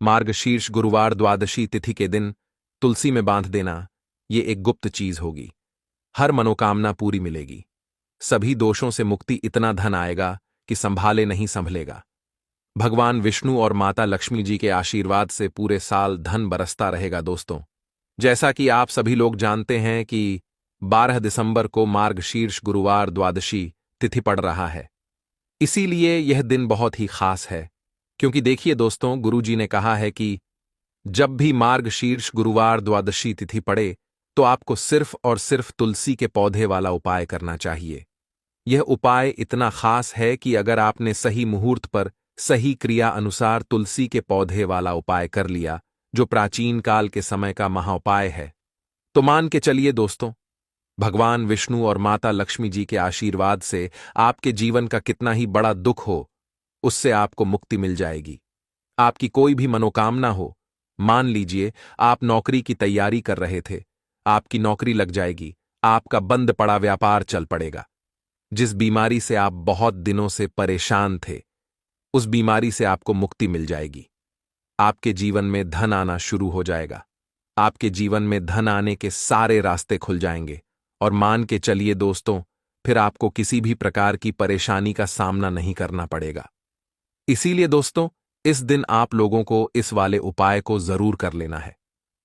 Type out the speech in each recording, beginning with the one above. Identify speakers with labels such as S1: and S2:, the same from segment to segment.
S1: मार्गशीर्ष गुरुवार द्वादशी तिथि के दिन तुलसी में बांध देना, ये एक गुप्त चीज होगी। हर मनोकामना पूरी मिलेगी, सभी दोषों से मुक्ति, इतना धन आएगा कि संभाले नहीं संभलेगा। भगवान विष्णु और माता लक्ष्मी जी के आशीर्वाद से पूरे साल धन बरसता रहेगा। दोस्तों, जैसा कि आप सभी लोग जानते हैं कि 12 दिसंबर को मार्गशीर्ष गुरुवार द्वादशी तिथि पड़ रहा है, इसीलिए यह दिन बहुत ही खास है। क्योंकि देखिए दोस्तों, गुरुजी ने कहा है कि जब भी मार्गशीर्ष गुरुवार द्वादशी तिथि पड़े तो आपको सिर्फ और सिर्फ तुलसी के पौधे वाला उपाय करना चाहिए। यह उपाय इतना खास है कि अगर आपने सही मुहूर्त पर सही क्रिया अनुसार तुलसी के पौधे वाला उपाय कर लिया, जो प्राचीन काल के समय का महाउपाय है, तो मान के चलिए दोस्तों, भगवान विष्णु और माता लक्ष्मी जी के आशीर्वाद से आपके जीवन का कितना ही बड़ा दुख हो, उससे आपको मुक्ति मिल जाएगी। आपकी कोई भी मनोकामना हो, मान लीजिए आप नौकरी की तैयारी कर रहे थे, आपकी नौकरी लग जाएगी, आपका बंद पड़ा व्यापार चल पड़ेगा। जिस बीमारी से आप बहुत दिनों से परेशान थे, उस बीमारी से आपको मुक्ति मिल जाएगी। आपके जीवन में धन आना शुरू हो जाएगा, आपके जीवन में धन आने के सारे रास्ते खुल जाएंगे, और मान के चलिए दोस्तों, फिर आपको किसी भी प्रकार की परेशानी का सामना नहीं करना पड़ेगा। इसीलिए दोस्तों, इस दिन आप लोगों को इस वाले उपाय को जरूर कर लेना है।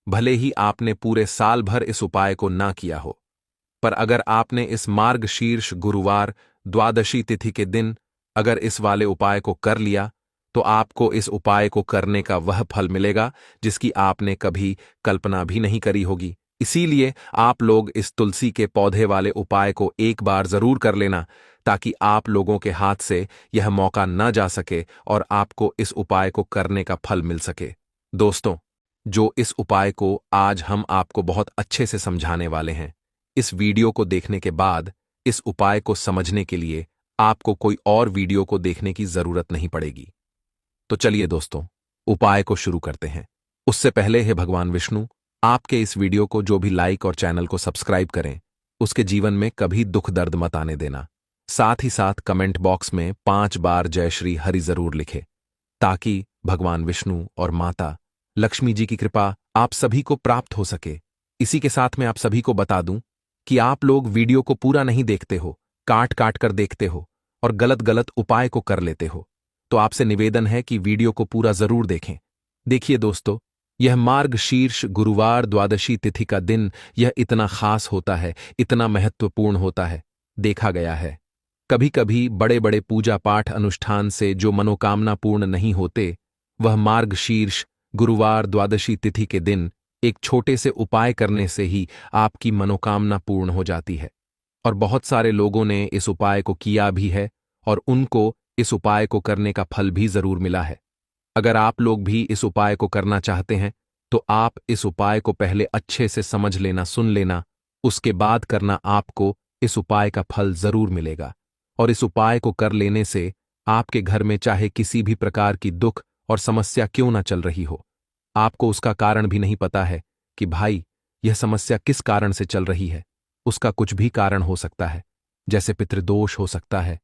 S1: भले ही आपने पूरे साल भर इस उपाय को ना किया हो, पर अगर आपने इस मार्गशीर्ष गुरुवार द्वादशी तिथि के दिन अगर इस वाले उपाय को कर लिया, तो आपको इस उपाय को करने का वह फल मिलेगा जिसकी आपने कभी कल्पना भी नहीं करी होगी। इसीलिए आप लोग इस तुलसी के पौधे वाले उपाय को एक बार जरूर कर लेना, ताकि आप लोगों के हाथ से यह मौका न जा सके और आपको इस उपाय को करने का फल मिल सके। दोस्तों, जो इस उपाय को आज हम आपको बहुत अच्छे से समझाने वाले हैं, इस वीडियो को देखने के बाद इस उपाय को समझने के लिए आपको कोई और वीडियो को देखने की जरूरत नहीं पड़ेगी। तो चलिए दोस्तों, उपाय को शुरू करते हैं। उससे पहले हे भगवान विष्णु, आपके इस वीडियो को जो भी लाइक और चैनल को सब्सक्राइब करें, उसके जीवन में कभी दुख दर्द मत आने देना। साथ ही साथ कमेंट बॉक्स में 5 बार जय श्री हरि जरूर लिखे, ताकि भगवान विष्णु और माता लक्ष्मी जी की कृपा आप सभी को प्राप्त हो सके। इसी के साथ मैं आप सभी को बता दूं कि आप लोग वीडियो को पूरा नहीं देखते हो, काट काट कर देखते हो और गलत गलत उपाय को कर लेते हो। तो आपसे निवेदन है कि वीडियो को पूरा जरूर देखें। देखिए दोस्तों, यह मार्गशीर्ष गुरुवार द्वादशी तिथि का दिन यह इतना खास होता है, इतना महत्वपूर्ण होता है। देखा गया है, कभी कभी बड़े बड़े पूजा पाठ अनुष्ठान से जो मनोकामना पूर्ण नहीं होते, वह मार्गशीर्ष गुरुवार द्वादशी तिथि के दिन एक छोटे से उपाय करने से ही आपकी मनोकामना पूर्ण हो जाती है। और बहुत सारे लोगों ने इस उपाय को किया भी है और उनको इस उपाय को करने का फल भी जरूर मिला है। अगर आप लोग भी इस उपाय को करना चाहते हैं, तो आप इस उपाय को पहले अच्छे से समझ लेना, सुन लेना, उसके बाद करना, आपको इस उपाय का फल जरूर मिलेगा। और इस उपाय को कर लेने से आपके घर में चाहे किसी भी प्रकार की दुख और समस्या क्यों ना चल रही हो, आपको उसका कारण भी नहीं पता है कि भाई यह समस्या किस कारण से चल रही है, उसका कुछ भी कारण हो सकता है, जैसे पितृदोष हो सकता है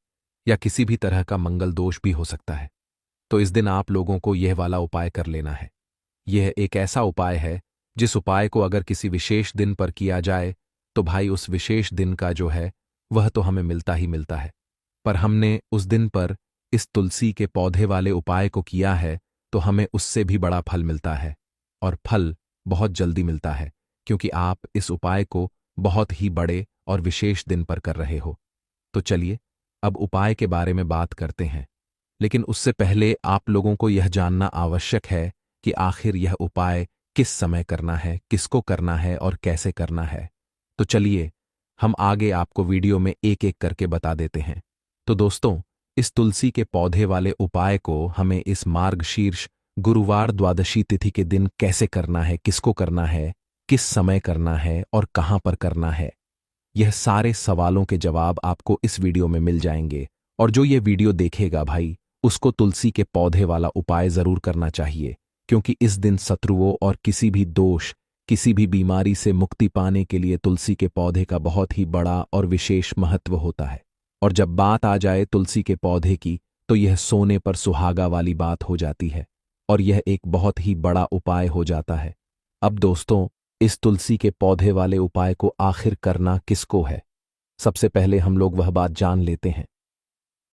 S1: या किसी भी तरह का मंगल दोष भी हो सकता है। तो इस दिन आप लोगों को यह वाला उपाय कर लेना है। यह एक ऐसा उपाय है जिस उपाय को अगर किसी विशेष दिन पर किया जाए, तो भाई उस विशेष दिन का जो है वह तो हमें मिलता ही मिलता है। पर हमने उस दिन पर इस तुलसी के पौधे वाले उपाय को किया है, तो हमें उससे भी बड़ा फल मिलता है, और फल बहुत जल्दी मिलता है, क्योंकि आप इस उपाय को बहुत ही बड़े और विशेष दिन पर कर रहे हो। तो चलिए अब उपाय के बारे में बात करते हैं, लेकिन उससे पहले आप लोगों को यह जानना आवश्यक है कि आखिर यह उपाय किस समय करना है, किसको करना है और कैसे करना है। तो चलिए हम आगे आपको वीडियो में एक एक करके बता देते हैं। तो दोस्तों, इस तुलसी के पौधे वाले उपाय को हमें इस मार्गशीर्ष गुरुवार द्वादशी तिथि के दिन कैसे करना है, किसको करना है, किस समय करना है और कहां पर करना है, यह सारे सवालों के जवाब आपको इस वीडियो में मिल जाएंगे। और जो ये वीडियो देखेगा भाई, उसको तुलसी के पौधे वाला उपाय जरूर करना चाहिए, क्योंकि इस दिन शत्रुओं और किसी भी दोष, किसी भी बीमारी से मुक्ति पाने के लिए तुलसी के पौधे का बहुत ही बड़ा और विशेष महत्व होता है। और जब बात आ जाए तुलसी के पौधे की, तो यह सोने पर सुहागा वाली बात हो जाती है।
S2: और यह एक बहुत ही बड़ा उपाय हो जाता है। अब दोस्तों, इस तुलसी के पौधे वाले उपाय को आखिर करना किसको है? सबसे पहले हम लोग वह बात जान लेते हैं।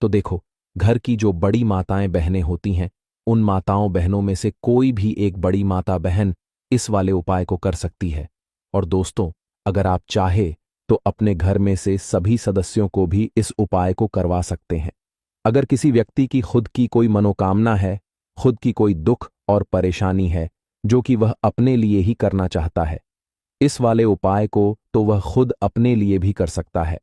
S2: तो देखो, घर की जो बड़ी माताएं बहनें होती हैं, उन माताओं बहनों में से कोई भी एक बड़ी माता बहन इस वाले उपाय को कर सकती है। और दोस्तों, अगर आप चाहे तो अपने घर में से सभी सदस्यों को भी इस उपाय को करवा सकते हैं। अगर किसी व्यक्ति की खुद की कोई मनोकामना है, खुद की कोई दुख और परेशानी है जो कि वह अपने लिए ही करना चाहता है, इस वाले उपाय को तो वह खुद अपने लिए भी कर सकता है।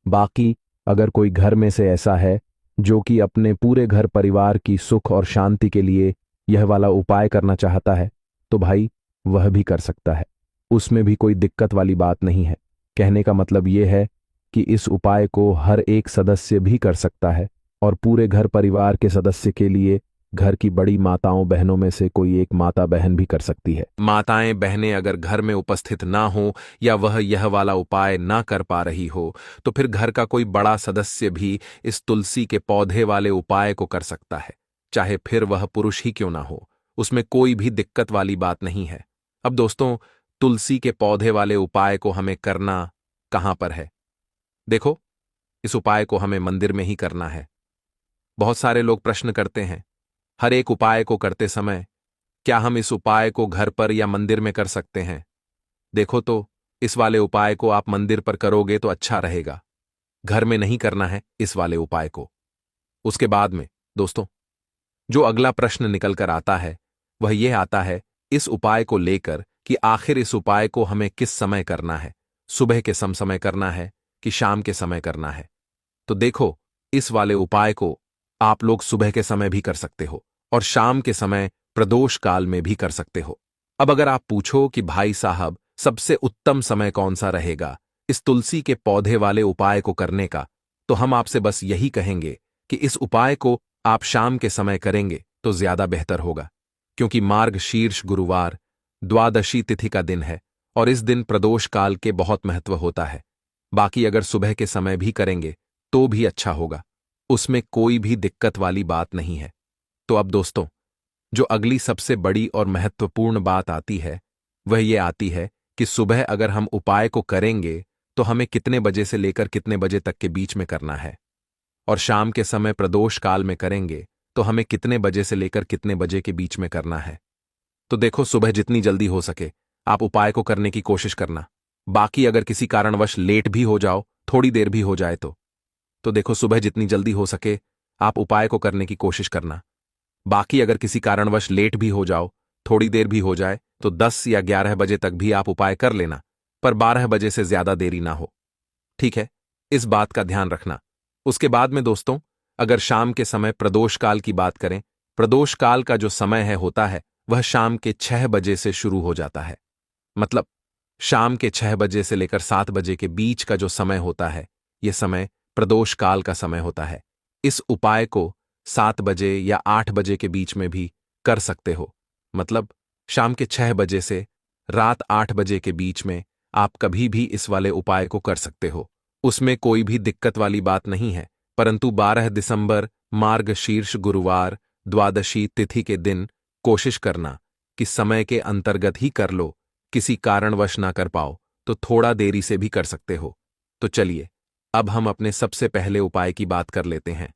S2: बाकी अगर कोई घर में से ऐसा है जो कि अपने पूरे घर परिवार की सुख और शांति के लिए यह वाला उपाय करना चाहता है, तो भाई वह भी कर सकता है। उसमें भी कोई दिक्कत वाली बात नहीं है। कहने का मतलब यह है कि इस उपाय को हर एक सदस्य भी कर सकता है और पूरे घर परिवार के सदस्य के लिए घर की बड़ी माताओं बहनों में से कोई एक माता बहन भी कर सकती है।
S1: माताएं बहनें अगर घर में उपस्थित ना हो या वह यह वाला उपाय ना कर पा रही हो, तो फिर घर का कोई बड़ा सदस्य भी इस तुलसी के पौधे वाले उपाय को कर सकता है, चाहे फिर वह पुरुष ही क्यों ना हो। उसमें कोई भी दिक्कत वाली बात नहीं है। अब दोस्तों, तुलसी के पौधे वाले उपाय को हमें करना कहां पर है? देखो, इस उपाय को हमें मंदिर में ही करना है। बहुत सारे लोग प्रश्न करते हैं, हर एक उपाय को करते समय क्या हम इस उपाय को घर पर या मंदिर में कर सकते हैं? देखो तो, इस वाले उपाय को आप मंदिर पर करोगे तो अच्छा रहेगा। घर में नहीं करना है इस वाले उपाय को। उसके बाद में दोस्तों, जो अगला प्रश्न निकल कर आता है वह यह आता है इस उपाय को लेकर कि आखिर इस उपाय को हमें किस समय करना है, सुबह के समय करना है कि शाम के समय करना है? तो देखो, इस वाले उपाय को आप लोग सुबह के समय भी कर सकते हो और शाम के समय प्रदोष काल में भी कर सकते हो। अब अगर आप पूछो कि भाई साहब, सबसे उत्तम समय कौन सा रहेगा इस तुलसी के पौधे वाले उपाय को करने का, तो हम आपसे बस यही कहेंगे कि इस उपाय को आप शाम के समय करेंगे तो ज्यादा बेहतर होगा, क्योंकि मार्गशीर्ष गुरुवार द्वादशी तिथि का दिन है और इस दिन प्रदोष काल के बहुत महत्व होता है। बाकी अगर सुबह के समय भी करेंगे तो भी अच्छा होगा, उसमें कोई भी दिक्कत वाली बात नहीं है। तो अब दोस्तों, जो अगली सबसे बड़ी और महत्वपूर्ण बात आती है वह ये आती है कि सुबह अगर हम उपाय को करेंगे तो हमें कितने बजे से लेकर कितने बजे तक के बीच में करना है, और शाम के समय प्रदोष काल में करेंगे तो हमें कितने बजे से लेकर कितने बजे के बीच में करना है। तो देखो, सुबह जितनी जल्दी हो सके आप उपाय को करने की कोशिश करना। बाकी अगर किसी कारणवश लेट भी हो जाओ, थोड़ी देर भी हो जाए तो देखो, सुबह जितनी जल्दी हो सके आप उपाय को करने की कोशिश करना। बाकी अगर किसी कारणवश लेट भी हो जाओ, थोड़ी देर भी हो जाए, तो 10 या 11 बजे तक भी आप उपाय कर लेना, पर 12 बजे से ज्यादा देरी ना हो। ठीक है, इस बात का ध्यान रखना। उसके बाद में दोस्तों, अगर शाम के समय प्रदोष काल की बात करें, प्रदोष काल का जो समय है होता है वह शाम के 6 बजे से शुरू हो जाता है। मतलब शाम के 6 बजे से लेकर 7 बजे के बीच का जो समय होता है, यह समय प्रदोष काल का समय होता है। इस उपाय को 7 बजे या 8 बजे के बीच में भी कर सकते हो। मतलब शाम के 6 बजे से रात 8 बजे के बीच में आप कभी भी इस वाले उपाय को कर सकते हो, उसमें कोई भी दिक्कत वाली बात नहीं है। परंतु 12 दिसंबर मार्गशीर्ष गुरुवार द्वादशी तिथि के दिन कोशिश करना कि समय के अंतर्गत ही कर लो। किसी कारणवश ना कर पाओ तो थोड़ा देरी से भी कर सकते हो। तो चलिए, अब हम अपने सबसे पहले उपाय की बात कर लेते हैं।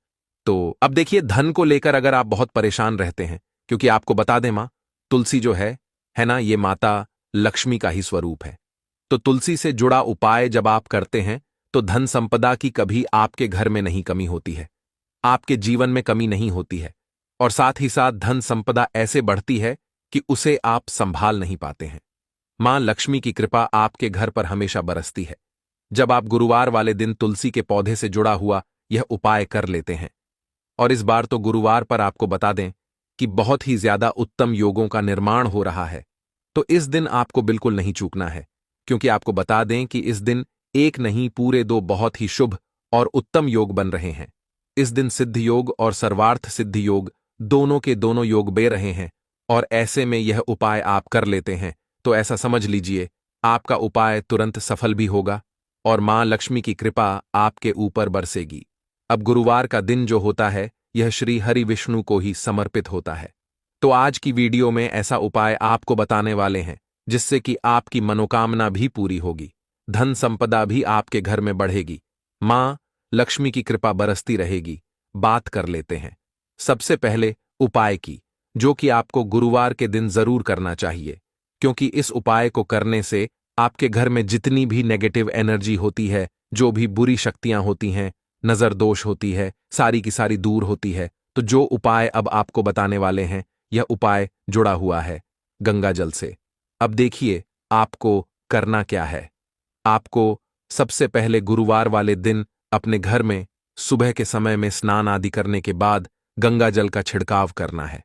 S1: तो अब देखिए, धन को लेकर अगर आप बहुत परेशान रहते हैं, क्योंकि आपको बता दें मां तुलसी जो है ना, ये माता लक्ष्मी का ही स्वरूप है। तो तुलसी से जुड़ा उपाय जब आप करते हैं तो धन संपदा की कभी आपके घर में नहीं कमी होती है, आपके जीवन में कमी नहीं होती है, और साथ ही साथ धन संपदा ऐसे बढ़ती है कि उसे आप संभाल नहीं पाते हैं। मां लक्ष्मी की कृपा आपके घर पर हमेशा बरसती है जब आप गुरुवार वाले दिन तुलसी के पौधे से जुड़ा हुआ यह उपाय कर लेते हैं। और इस बार तो गुरुवार पर आपको बता दें कि बहुत ही ज्यादा उत्तम योगों का निर्माण हो रहा है, तो इस दिन आपको बिल्कुल नहीं चूकना है, क्योंकि आपको बता दें कि इस दिन एक नहीं पूरे 2 बहुत ही शुभ और उत्तम योग बन रहे हैं। इस दिन सिद्ध योग और सर्वार्थ सिद्ध योग दोनों के दोनों योग बे रहे हैं, और ऐसे में यह उपाय आप कर लेते हैं तो ऐसा समझ लीजिए आपका उपाय तुरंत सफल भी होगा और मां लक्ष्मी की कृपा आपके ऊपर बरसेगी। अब गुरुवार का दिन जो होता है यह श्री हरि विष्णु को ही समर्पित होता है, तो आज की वीडियो में ऐसा उपाय आपको बताने वाले हैं जिससे कि आपकी मनोकामना भी पूरी होगी, धन संपदा भी आपके घर में बढ़ेगी, मां लक्ष्मी की कृपा बरसती रहेगी। बात कर लेते हैं सबसे पहले उपाय की, जो कि आपको गुरुवार के दिन जरूर करना चाहिए, क्योंकि इस उपाय को करने से आपके घर में जितनी भी नेगेटिव एनर्जी होती है, जो भी बुरी शक्तियां होती हैं, नजर दोष होती है, सारी की सारी दूर होती है। तो जो उपाय अब आपको बताने वाले हैं, यह उपाय जुड़ा हुआ है गंगा जल से। अब देखिए आपको करना क्या है। आपको सबसे पहले गुरुवार वाले दिन अपने घर में सुबह के समय में स्नान आदि करने के बाद गंगा जल का छिड़काव करना है।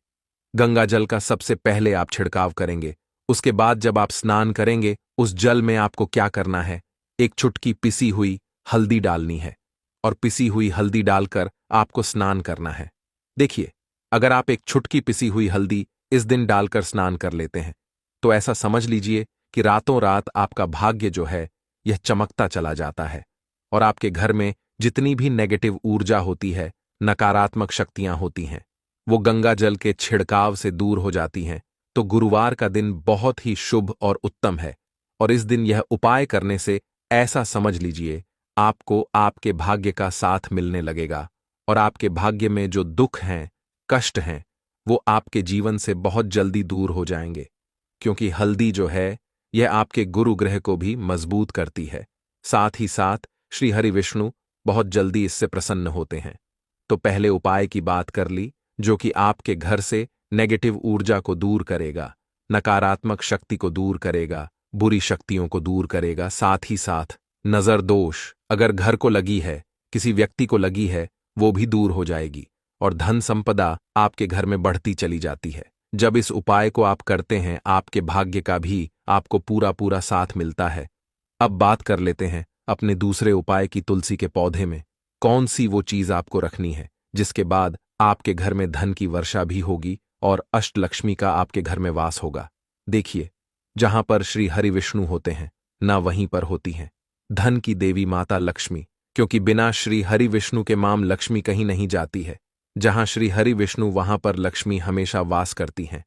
S1: गंगा जल का सबसे पहले आप छिड़काव करेंगे। उसके बाद जब आप स्नान करेंगे, उस जल में आपको क्या करना है, एक चुटकी पिसी हुई हल्दी डालनी है और पिसी हुई हल्दी डालकर आपको स्नान करना है। देखिए, अगर आप एक चुटकी पिसी हुई हल्दी इस दिन डालकर स्नान कर लेते हैं, तो ऐसा समझ लीजिए कि रातों रात आपका भाग्य जो है यह चमकता चला जाता है और आपके घर में जितनी भी नेगेटिव ऊर्जा होती है, नकारात्मक शक्तियां होती हैं, वो गंगा जल के छिड़काव से दूर हो जाती हैं। तो गुरुवार का दिन बहुत ही शुभ और उत्तम है और इस दिन यह उपाय करने से ऐसा समझ लीजिए आपको आपके भाग्य का साथ मिलने लगेगा और आपके भाग्य में जो दुख हैं, कष्ट हैं, वो आपके जीवन से बहुत जल्दी दूर हो जाएंगे, क्योंकि हल्दी जो है यह आपके गुरु ग्रह को भी मजबूत करती है। साथ ही साथ श्री हरि विष्णु बहुत जल्दी इससे प्रसन्न होते हैं। तो पहले उपाय की बात कर ली, जो कि आपके घर से नेगेटिव ऊर्जा को दूर करेगा, नकारात्मक शक्ति को दूर करेगा, बुरी शक्तियों को दूर करेगा। साथ ही साथ नजर दोष अगर घर को लगी है, किसी व्यक्ति को लगी है, वो भी दूर हो जाएगी और धन संपदा आपके घर में बढ़ती चली जाती है। जब इस उपाय को आप करते हैं, आपके भाग्य का भी आपको पूरा पूरा साथ मिलता है। अब बात कर लेते हैं अपने दूसरे उपाय की। तुलसी के पौधे में कौन सी वो चीज आपको रखनी है जिसके बाद आपके घर में धन की वर्षा भी होगी और अष्टलक्ष्मी का आपके घर में वास होगा। देखिए, जहां पर श्री हरि विष्णु होते हैं, ना वहीं पर होती हैं धन की देवी माता लक्ष्मी, क्योंकि बिना श्री हरि विष्णु के माम लक्ष्मी कहीं नहीं जाती है। जहां श्री हरि विष्णु वहां पर लक्ष्मी हमेशा वास करती हैं।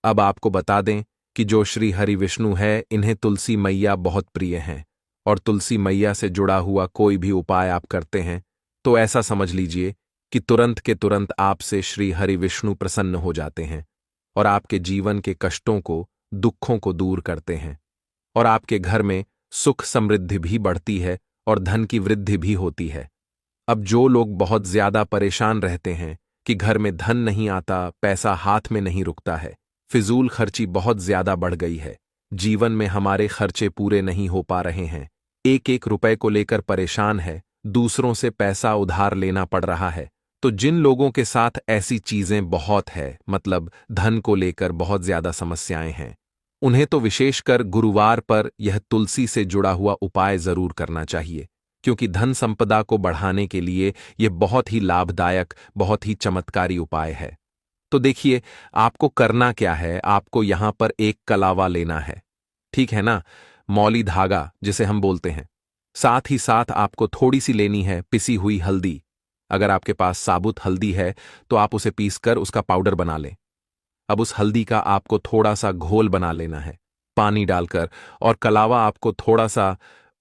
S1: अब आपको बता दें कि जो श्री हरि विष्णु है, इन्हें तुलसी मैया बहुत प्रिय हैं और तुलसी मैया से जुड़ा हुआ कोई भी उपाय आप करते हैं तो ऐसा समझ लीजिए कि तुरंत के तुरंत आपसे श्री हरि विष्णु प्रसन्न हो जाते हैं और आपके जीवन के कष्टों को, दुखों को दूर करते हैं और आपके घर में सुख समृद्धि भी बढ़ती है और धन की वृद्धि भी होती है। अब जो लोग बहुत ज्यादा परेशान रहते हैं कि घर में धन नहीं आता, पैसा हाथ में नहीं रुकता है, फिजूल खर्ची बहुत ज्यादा बढ़ गई है, जीवन में हमारे खर्चे पूरे नहीं हो पा रहे हैं, एक एक रुपए को लेकर परेशान है, दूसरों से पैसा उधार लेना पड़ रहा है, तो जिन लोगों के साथ ऐसी चीजें बहुत है, मतलब धन को लेकर बहुत ज्यादा समस्याएं हैं, उन्हें तो विशेषकर गुरुवार पर यह तुलसी से जुड़ा हुआ उपाय जरूर करना चाहिए, क्योंकि धन संपदा को बढ़ाने के लिए यह बहुत ही लाभदायक, बहुत ही चमत्कारी उपाय है। तो देखिए, आपको करना क्या है। आपको यहां पर एक कलावा लेना है, ठीक है ना, मौली धागा जिसे हम बोलते हैं। साथ ही साथ आपको थोड़ी सी लेनी है पिसी हुई हल्दी। अगर आपके पास साबुत हल्दी है तो आप उसे पीसकर उसका पाउडर बना लें। अब उस हल्दी का आपको थोड़ा सा घोल बना लेना है पानी डालकर, और कलावा आपको थोड़ा सा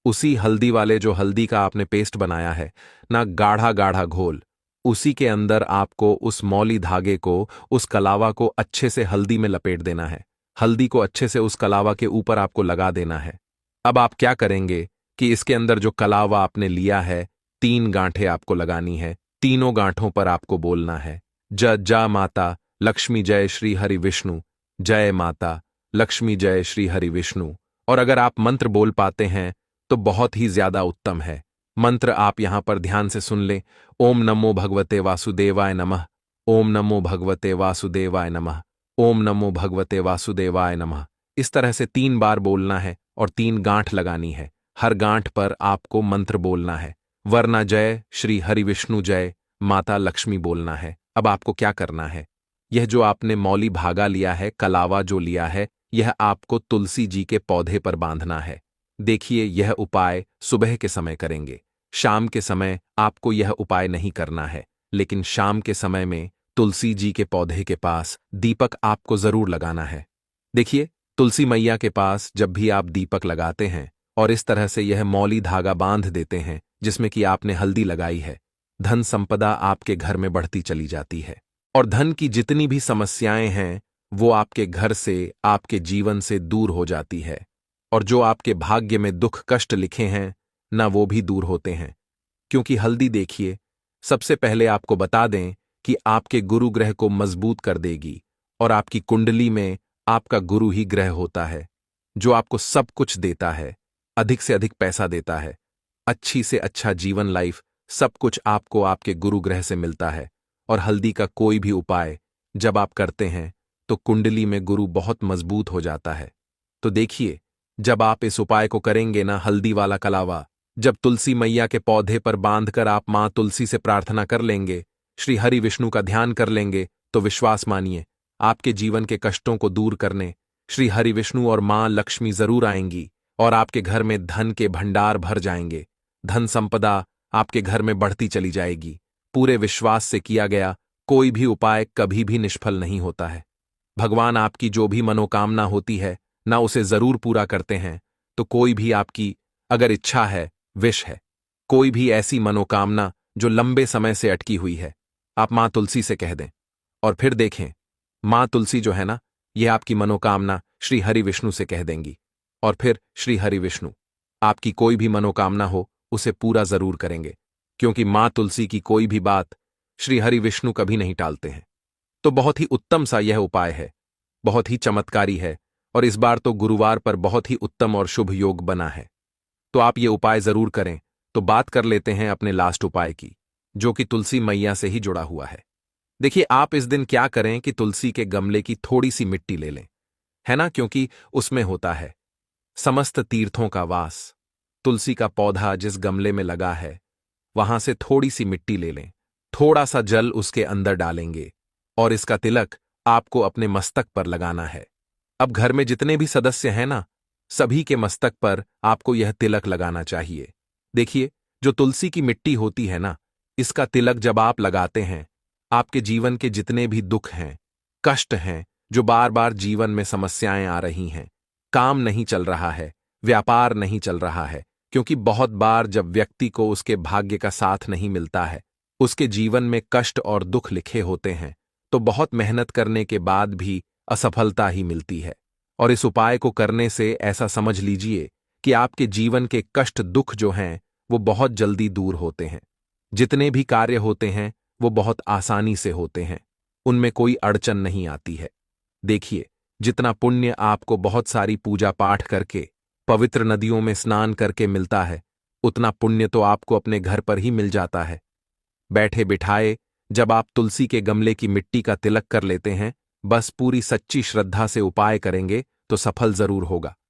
S1: उसी हल्दी वाले, जो हल्दी का आपने पेस्ट बनाया है ना, गाढ़ा गाढ़ा घोल, उसी के अंदर आपको उस मौली धागे को, उस कलावा को अच्छे से हल्दी में लपेट देना है। हल्दी को अच्छे से उस कलावा के ऊपर आपको लगा देना है। अब आप क्या करेंगे कि इसके अंदर जो कलावा आपने लिया है, 3 गांठें आपको लगानी है। तीनों गांठों पर आपको बोलना है जा माता लक्ष्मी जय श्री हरि विष्णु, जय माता लक्ष्मी जय श्री हरि विष्णु। और अगर आप मंत्र बोल पाते हैं तो बहुत ही ज्यादा उत्तम है। मंत्र आप यहां पर ध्यान से सुन लें। ओम नमो भगवते वासुदेवाय नमः, ओम नमो भगवते वासुदेवाय नमः, ओम नमो भगवते वासुदेवाय नमः। इस तरह से 3 बार बोलना है और 3 गांठ लगानी है। हर गांठ पर आपको मंत्र बोलना है, वरना जय श्री हरि विष्णु जय माता लक्ष्मी बोलना है। अब आपको क्या करना है, यह जो आपने मौली भागा लिया है, कलावा जो लिया है, यह आपको तुलसी जी के पौधे पर बांधना है। देखिए, यह उपाय सुबह के समय करेंगे। शाम के समय आपको यह उपाय नहीं करना है, लेकिन शाम के समय में तुलसी जी के पौधे के पास दीपक आपको जरूर लगाना है। देखिए, तुलसी मैया के पास जब भी आप दीपक लगाते हैं और इस तरह से यह मौली धागा बांध देते हैं जिसमें कि आपने हल्दी लगाई है, धन संपदा आपके घर में बढ़ती चली जाती है और धन की जितनी भी समस्याएं हैं वो आपके घर से, आपके जीवन से दूर हो जाती है और जो आपके भाग्य में दुख कष्ट लिखे हैं ना वो भी दूर होते हैं। क्योंकि हल्दी देखिए, सबसे पहले आपको बता दें कि आपके गुरु ग्रह को मजबूत कर देगी और आपकी कुंडली में आपका गुरु ही ग्रह होता है जो आपको सब कुछ देता है, अधिक से अधिक पैसा देता है, अच्छी से अच्छा जीवन लाइफ, सब कुछ आपको आपके गुरु ग्रह से मिलता है। और हल्दी का कोई भी उपाय जब आप करते हैं तो कुंडली में गुरु बहुत मजबूत हो जाता है। तो देखिए, जब आप इस उपाय को करेंगे ना, हल्दी वाला कलावा जब तुलसी मैया के पौधे पर बांधकर आप मां तुलसी से प्रार्थना कर लेंगे, श्री हरि विष्णु का ध्यान कर लेंगे, तो विश्वास मानिए आपके जीवन के कष्टों को दूर करने श्री हरि विष्णु और मां लक्ष्मी जरूर आएंगी और आपके घर में धन के भंडार भर जाएंगे। धन संपदा आपके घर में बढ़ती चली जाएगी। पूरे विश्वास से किया गया कोई भी उपाय कभी भी निष्फल नहीं होता है। भगवान आपकी जो भी मनोकामना होती है ना उसे जरूर पूरा करते हैं। तो कोई भी आपकी अगर इच्छा है, विश है, कोई भी ऐसी मनोकामना जो लंबे समय से अटकी हुई है, आप मां तुलसी से कह दें और फिर देखें, मां तुलसी जो है ना, यह आपकी मनोकामना श्री हरि विष्णु से कह देंगी और फिर श्री हरि विष्णु आपकी कोई भी मनोकामना हो उसे पूरा जरूर करेंगे। क्योंकि मां तुलसी की कोई भी बात श्री हरि विष्णु कभी नहीं टालते हैं। तो बहुत ही उत्तम सा यह उपाय है, बहुत ही चमत्कारी है और इस बार तो गुरुवार पर बहुत ही उत्तम और शुभ योग बना है। तो आप ये उपाय जरूर करें। तो बात कर लेते हैं अपने लास्ट उपाय की, जो कि तुलसी मैया से ही जुड़ा हुआ है। देखिए, आप इस दिन क्या करें कि तुलसी के गमले की थोड़ी सी मिट्टी ले लें, है ना, क्योंकि उसमें होता है समस्त तीर्थों का वास। तुलसी का पौधा जिस गमले में लगा है वहां से थोड़ी सी मिट्टी ले लें, थोड़ा सा जल उसके अंदर डालेंगे और इसका तिलक आपको अपने मस्तक पर लगाना है। अब घर में जितने भी सदस्य हैं ना, सभी के मस्तक पर आपको यह तिलक लगाना चाहिए। देखिए, जो तुलसी की मिट्टी होती है ना, इसका तिलक जब आप लगाते हैं, आपके जीवन के जितने भी दुख हैं, कष्ट हैं, जो बार बार जीवन में समस्याएं आ रही हैं, काम नहीं चल रहा है, व्यापार नहीं चल रहा है, क्योंकि बहुत बार जब व्यक्ति को उसके भाग्य का साथ नहीं मिलता है, उसके जीवन में कष्ट और दुख लिखे होते हैं, तो बहुत मेहनत करने के बाद भी असफलता ही मिलती है। और इस उपाय को करने से ऐसा समझ लीजिए कि आपके जीवन के कष्ट दुख जो हैं वो बहुत जल्दी दूर होते हैं। जितने भी कार्य होते हैं वो बहुत आसानी से होते हैं, उनमें कोई अड़चन नहीं आती है। देखिए, जितना पुण्य आपको बहुत सारी पूजा पाठ करके, पवित्र नदियों में स्नान करके मिलता है, उतना पुण्य तो आपको अपने घर पर ही मिल जाता है। बैठे बिठाए जब आप तुलसी के गमले की मिट्टी का तिलक कर लेते हैं, बस पूरी सच्ची श्रद्धा से उपाय करेंगे तो सफल जरूर होगा।